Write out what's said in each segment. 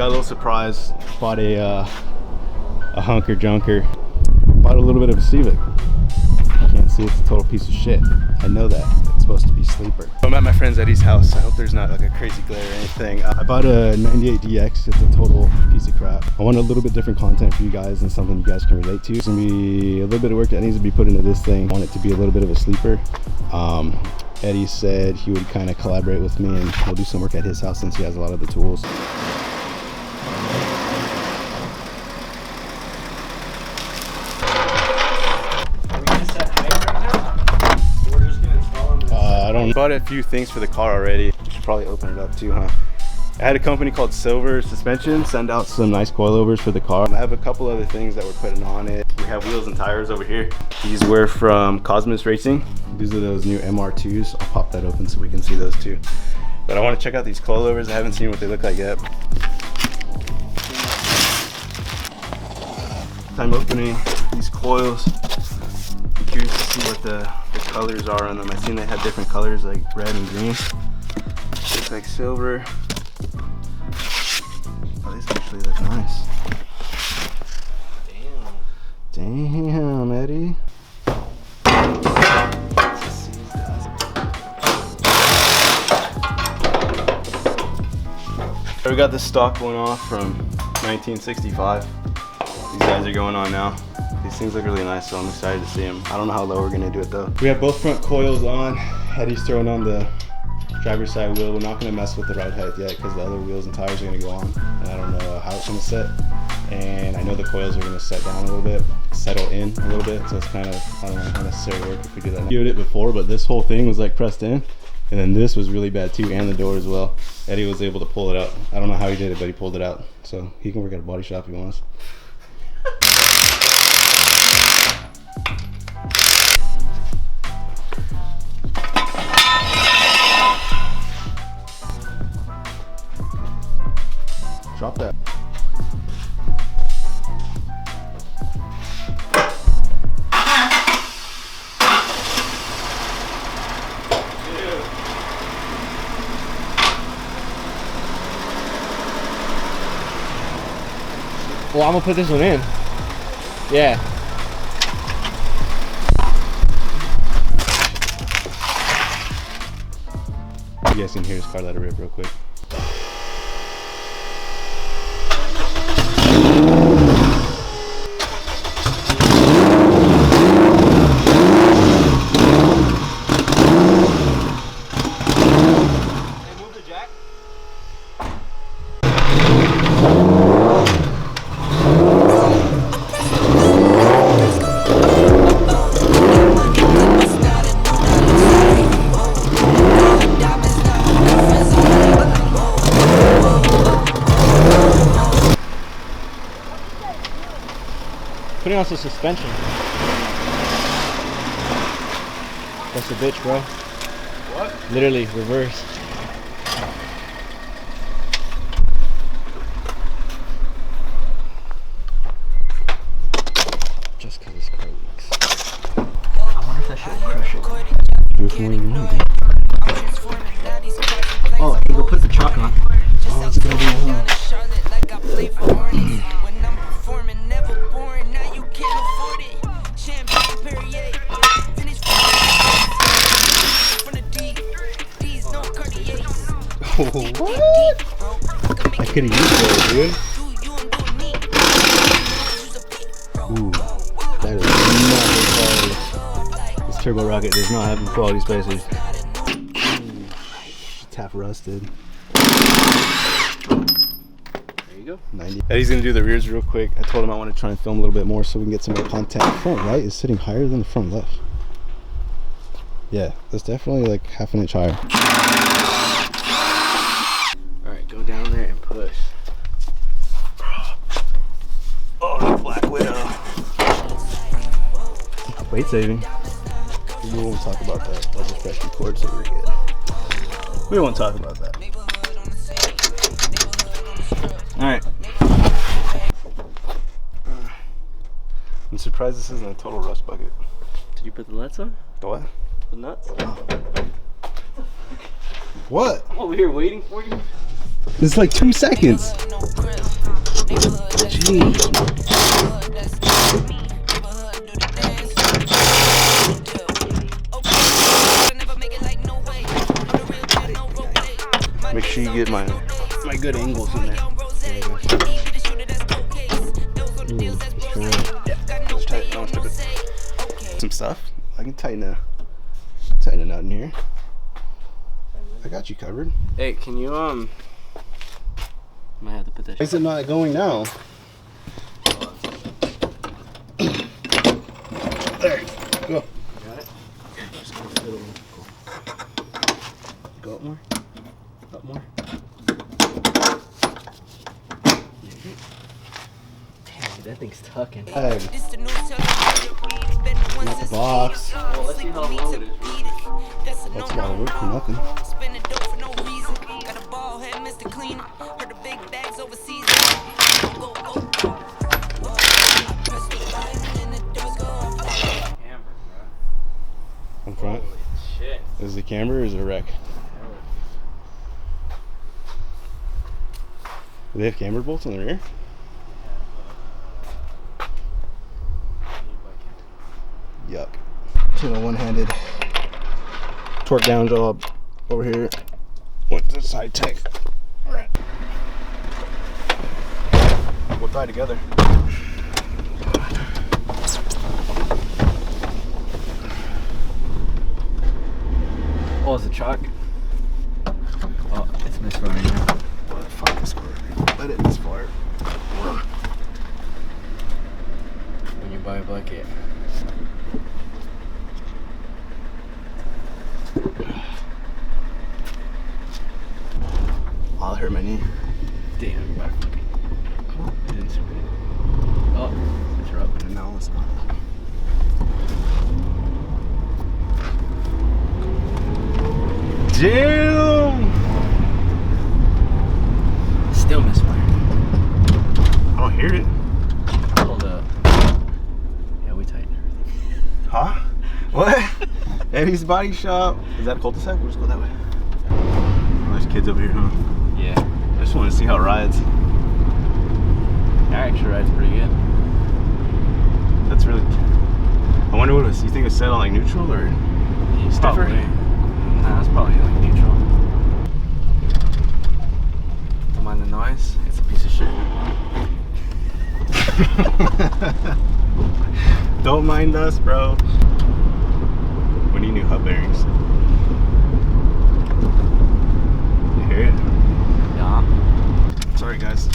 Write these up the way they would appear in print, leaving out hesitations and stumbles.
Got a little surprise. Bought a hunker junker. Bought a little bit of a Civic. Can't see it's a total piece of shit. I know that. It's supposed to be sleeper. I'm at my friend Eddie's house. I hope there's not like a crazy glare or anything. I bought a 98 DX. It's a total piece of crap. I want a little bit different content for you guys and something you guys can relate to. It's gonna be a little bit of work that needs to be put into this thing. I want it to be a little bit of a sleeper. Eddie said he would kind of collaborate with me and we'll do some work at his house since he has a lot of the tools. I bought a few things for the car already. Should probably open it up too, huh? I had a company called Silver Suspension send out some nice coilovers for the car. I have a couple other things that we're putting on it. We have wheels and tires over here. These were from Cosmos Racing. These are those new MR2s. I'll pop that open so we can see those too. But I want to check out these coilovers. I haven't seen what they look like yet. Time opening these coils. Be curious to see what the colors are on them. I've seen they have different colors like red and green. Looks like silver. Oh, these actually look nice. Damn, Eddie. We got this stock going off from 1965. These guys are going on now. These things look really nice, so I'm excited to see them. I don't know how low we're gonna do it though. We have both front coils on. Eddie's throwing on the driver's side wheel. We're not gonna mess with the ride height yet because the other wheels and tires are gonna go on. And I don't know how it's gonna set. And I know the coils are gonna set down a little bit, settle in a little bit. So it's kind of, I don't know how necessary work if we do that. I did it before, but this whole thing was like pressed in. And then this was really bad too, and the door as well. Eddie was able to pull it out. I don't know how he did it, but he pulled it out. So he can work at a body shop if he wants. Drop that. Well, I'm gonna put this one in. Yeah. You guys can hear his car let it rip real quick. Putting on some suspension. That's a bitch, bro. What? Literally, reverse. Just because this car leaks. I wonder if that shit will crush it. Oh, hey, go put the chalk on. Oh, it's gonna be warm. What? I could have used that, dude. Ooh, that is not good quality. This turbo rocket does not have good quality spacers. It's half rusted. There you go. 90. Eddie's gonna do the rears real quick. I told him I want to try and film a little bit more so we can get some more content. The front right is sitting higher than the front left. Yeah, that's definitely like half an inch higher. Go down there and push. Oh, the Black Widow. Weight saving. We won't talk about that. I'll just press record so we're good. We won't talk about that. Alright. I'm surprised this isn't a total rust bucket. Did you put the nuts on? The what? The nuts? Oh. What? I'm over here waiting for you. It's like 2 seconds. Make sure you get my good angles in there. Just some stuff. I can tighten a nut in here. I got you covered. Hey, can you might have to put that. Why is it not going now? There, go. Got it? Just go a little. Go up more. Up more. Damn, that thing's tucking. Hey. Not the box. Well, let's see how long it is. That's a lot of work for nothing. In front? Holy shit. Is it a camber or is it a wreck? Do they have camber bolts on the rear? Yuck. So a one-handed torque down job over here. Went to the side tech. We'll tie together. Oh, it's a chalk. Oh, it's misfiring now. What the fuck this cord? Let it misfire. When you buy a bucket. I'll hurt my knee. Damn, back. It didn't spin. Oh, it's rubbing. No, it's not. Damn! Still misfiring. I don't hear it. Hold up. Yeah, we tightened everything. Huh? What? Eddie's Body Shop. Is that a cul-de-sac? We'll just go that way. Oh, there's kids over here, huh? Yeah. I just want to see how it rides. That actually rides pretty good. That's really... I wonder what it was. You think it's set on like neutral or stiffer? Probably. Nah, it's probably like neutral. Don't mind the noise. It's a piece of shit. Don't mind us, bro. We need new hub bearings. You hear it? Yeah. Sorry, guys.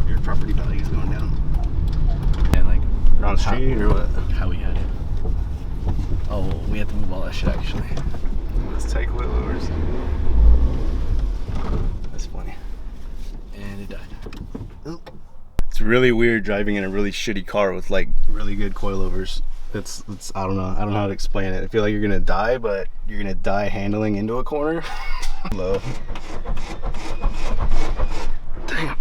Your property value is going down. And like Around the street or what? how we had it. Oh, well, we had to move all that shit actually. Let's take coilovers. That's funny. And it died. It's really weird driving in a really shitty car with like really good coilovers. It's I don't know how to explain it. I feel like you're gonna die, but you're gonna die handling into a corner. Low. Damn.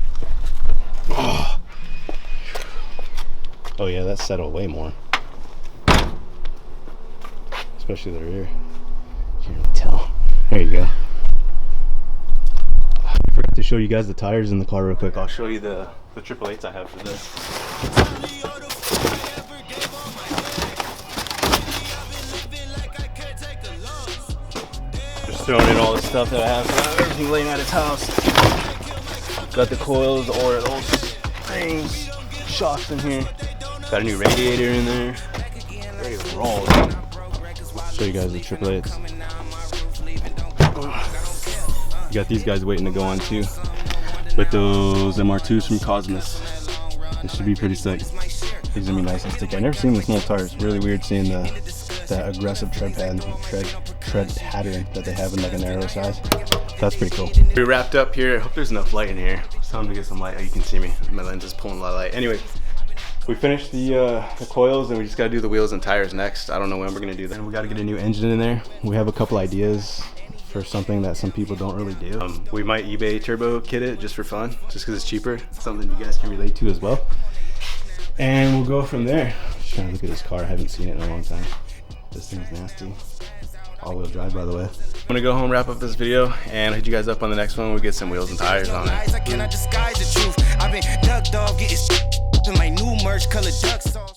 Oh yeah, that settled way more. Especially the rear. You can tell. There you go. I forgot to show you guys the tires in the car real quick. I'll show you the 888s I have for this. Just throwing in all the stuff that I have. Everything laying at his house. Got the coils, the oils, springs, shocks in here. Got a new radiator in there. Ready to roll. Show you guys the 888s. You got these guys waiting to go on too. With those MR2s from Cosmos. This should be pretty sick. These are gonna be nice and sticky. I've never seen this small tires. It's really weird seeing that aggressive tread pattern that they have in like a narrow size. That's pretty cool. We wrapped up here. I hope there's enough light in here. It's time to get some light. Oh, you can see me. My lens is pulling a lot of light. Anyway, we finished the coils and we just gotta do the wheels and tires next. I don't know when we're gonna do that. We gotta get a new engine in there. We have a couple ideas for something that some people don't really do. We might eBay turbo kit it just for fun, just because it's cheaper. Something you guys can relate to as well. And we'll go from there. Just trying to look at this car. I haven't seen it in a long time. This thing's nasty. All-wheel drive, by the way. I'm gonna go home, wrap up this video, and hit you guys up on the next one. We get some wheels and tires on it. I cannot disguise the truth. I've been duck dog getting in my new merch color duck sauce.